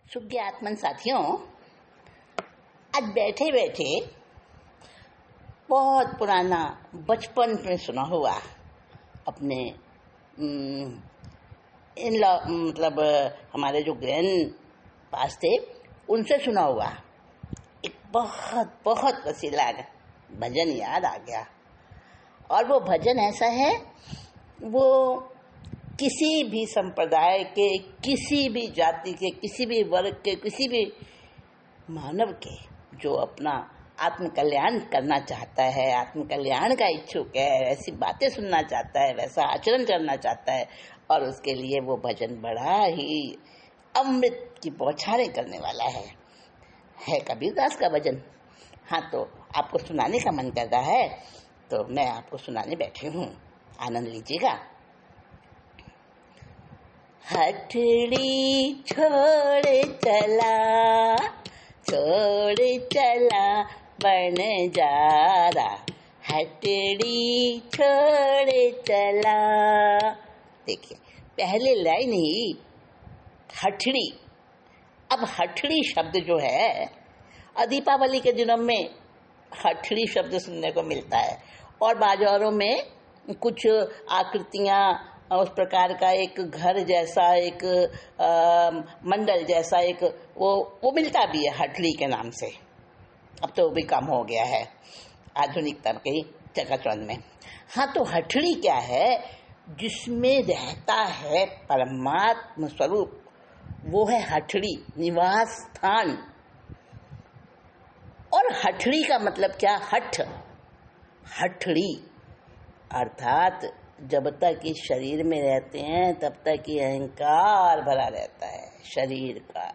सुज्ञात्मन साथियों, आज बैठे बैठे बहुत पुराना बचपन में सुना हुआ अपने इन मतलब हमारे जो ग्रैंड पास थे उनसे सुना हुआ एक बहुत बहुत वसीला भजन याद आ गया। और वो भजन ऐसा है, वो किसी भी संप्रदाय के, किसी भी जाति के, किसी भी वर्ग के, किसी भी मानव के जो अपना आत्म कल्याण करना चाहता है, आत्म कल्याण का इच्छुक है, ऐसी बातें सुनना चाहता है, वैसा आचरण करना चाहता है, और उसके लिए वो भजन बड़ा ही अमृत की बौछारें करने वाला है कबीरदास का भजन। हाँ, तो आपको सुनाने का मन कर रहा है तो मैं आपको सुनाने बैठी हूँ, आनंद लीजिएगा। हथड़ी छोड़ चला बन जारा, हथड़ी छोड़ चला। देखिए, पहले लाइन ही हथड़ी। अब हथड़ी शब्द जो है, दीपावली के दिनों में हथड़ी शब्द सुनने को मिलता है, और बाजारों में कुछ आकृतियाँ, उस प्रकार का एक घर जैसा, एक मंडल जैसा एक वो मिलता भी है हथड़ी के नाम से। अब तो वो भी कम हो गया है आधुनिकता के चकाचौंध में। हाँ, तो हथड़ी क्या है? जिसमें रहता है परमात्म स्वरूप, वो है हथड़ी, निवास स्थान। और हथड़ी का मतलब क्या? हथड़ी अर्थात जब तक इस शरीर में रहते हैं तब तक ये अहंकार भरा रहता है। शरीर का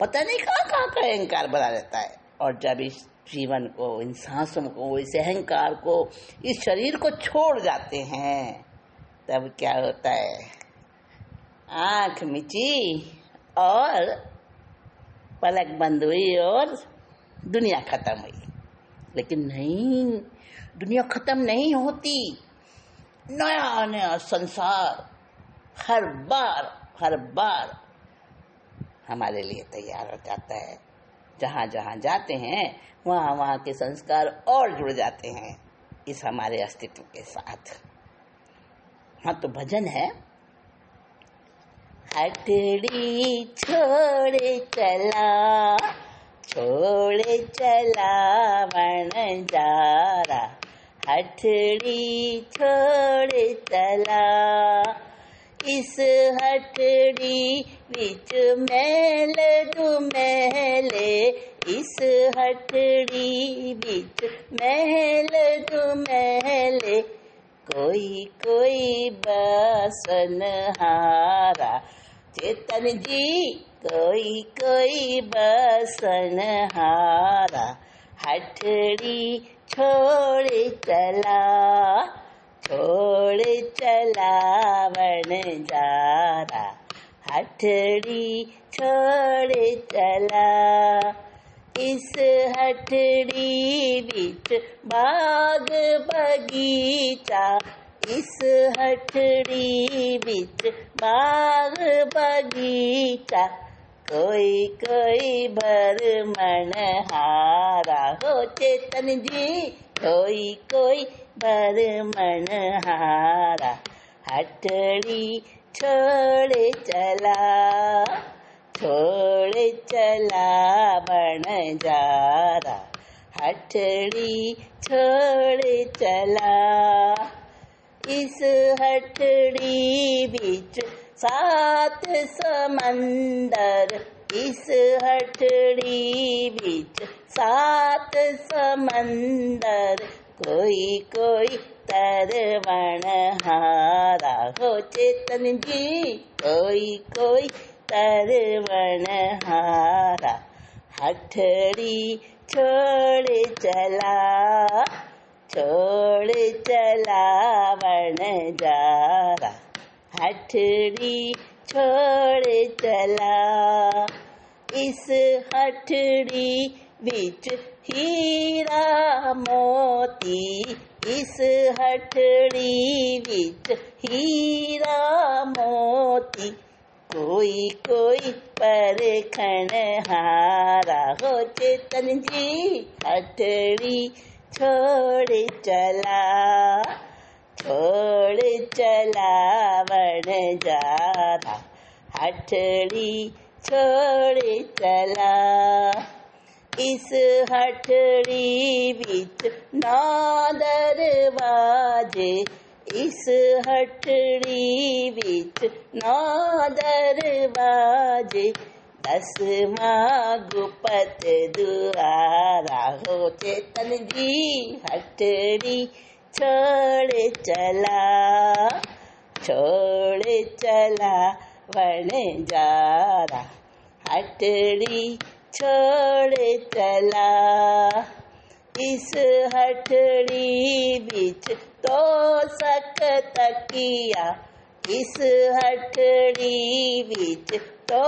पता नहीं कहाँ का अहंकार भरा रहता है, और जब इस जीवन को, इन सांसों को, इस अहंकार को, इस शरीर को छोड़ जाते हैं, तब क्या होता है? आंख मिची और पलक बंद हुई और दुनिया खत्म हुई। लेकिन नहीं, दुनिया खत्म नहीं होती। नया नया संसार हर बार हमारे लिए तैयार हो जाता है। जहाँ जहाँ जाते हैं वहाँ के संस्कार और जुड़ जाते हैं इस हमारे अस्तित्व के साथ। हाँ, तो भजन है, हथड़ी छोड़ चला बन जारा, हथड़ी छोड़ चला। इस हथड़ी विच मैल दुमैले, इस हथड़ी विच मैल दुमैले, कोई बसन हारा। चेतन जी, कोई बसन हारा, हथड़ी छोड़ चला बन जारा, हथड़ी छोड़ चला। इस हथड़ी बिच बाग बगीचा, इस हथड़ी बिच बाग बगीचा, कोई भर मन हारा। हो चेतन जी, कोई भर मन हारा, हथड़ी छोड़ चला बन जारा, हथड़ी छोड़ चला। इस हथड़ी बिच 7 समंदर, इस हथड़ी बिच 7 समंदर, कोई तरवण हारा। हो चेतन जी, कोई तरवण हारा, हथड़ी छोड़ चला बन जारा, हथड़ी छोड़ चला। इस हथड़ी बिच हीरा मोती, इस हथड़ी बिच हीरा मोती, कोई कोई परखण हारा हो चेतन जी हथड़ी छोड़ चला वनजारा हथड़ी छोड़ चला। इस हथड़ी बिच नौ दरवाजे इस हथड़ी बिच नौ दरवाजे 10वां गुपत दुआरा हो चेतन जी हथड़ी छोड़ चला वनजारा हथड़ी छोड़ चला। इस हथड़ी बिच तो सक तकिया इस हथड़ी बिच तो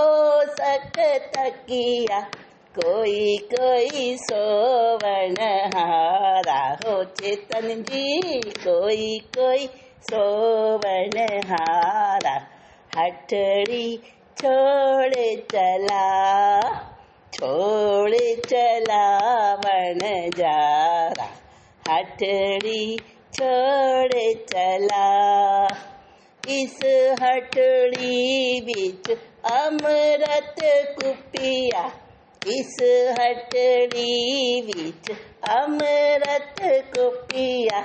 सक तकिया कोई कोई सोवन हारा हो चेतन जी कोई कोई सोवन हारा हथड़ी छोड़ चला वनजारा हथड़ी छोड़ चला। इस हथड़ी बिच अमृत कुपिया इस हथड़ी बिच अमृत कुपिया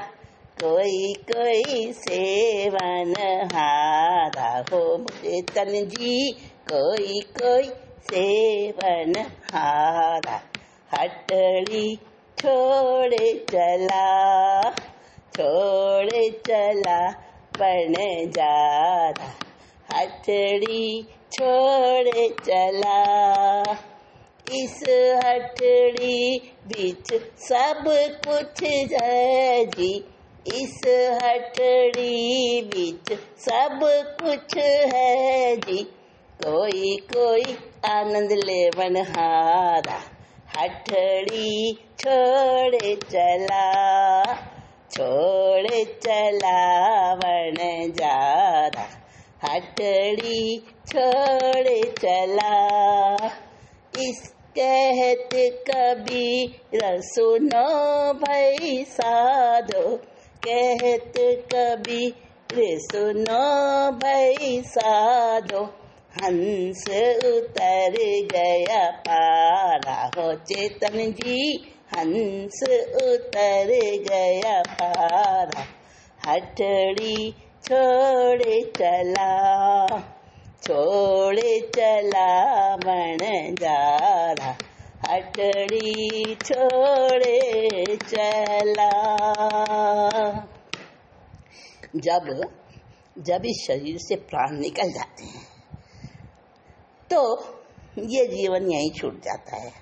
कोई कोई सेवन हारा हो चेतन जी कोई कोई सेवन हारा हथड़ी छोड़ चला वनजारा हथड़ी छोड़ चला। इस हथड़ी बिच सब कुछ है जी इस हथड़ी बिच सब कुछ है जी कोई कोई आनंद लेवन हारा हथड़ी छोड़ चला वनजारा हथड़ी छोड़ चला। इस कहत कबीर सुनो भाई साधो कहत कबीर सुनो भाई साधो हंस उतर गया पारा हो चेतन जी हंस उतर गया पारा हथड़ी छोड़ चला वनजारा हथड़ी छोड़ चला। जब इस शरीर से प्राण निकल जाते हैं तो ये जीवन यहीं छूट जाता है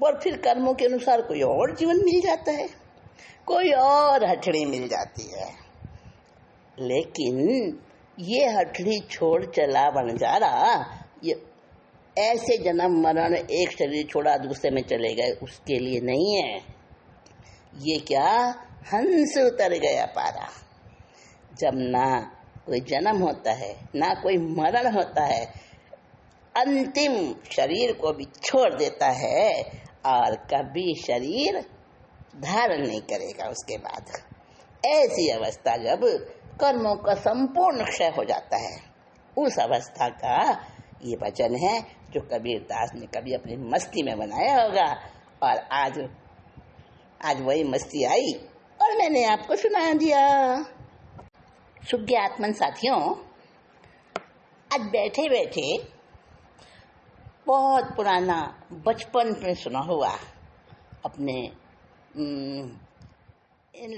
और फिर कर्मों के अनुसार कोई और जीवन मिल जाता है कोई और हथड़ी मिल जाती है। लेकिन ये हथड़ी छोड़ चला वनजारा ये ऐसे जन्म मरण एक शरीर छोड़ा दूसरे में चले गए उसके लिए नहीं है। ये क्या हंस उतर गया पारा। जब ना कोई जन्म होता है ना कोई मरण होता है अंतिम शरीर को भी छोड़ देता है और कभी शरीर धारण नहीं करेगा उसके बाद। ऐसी अवस्था जब कर्मों का संपूर्ण क्षय हो जाता है उस अवस्था का ये वचन है जो कबीरदास ने कभी अपनी मस्ती में बनाया होगा और आज वही मस्ती आई और मैंने आपको सुना दिया। सुज्ञ आत्मन साथियों, आज बैठे बैठे बहुत पुराना बचपन में सुना हुआ अपने इन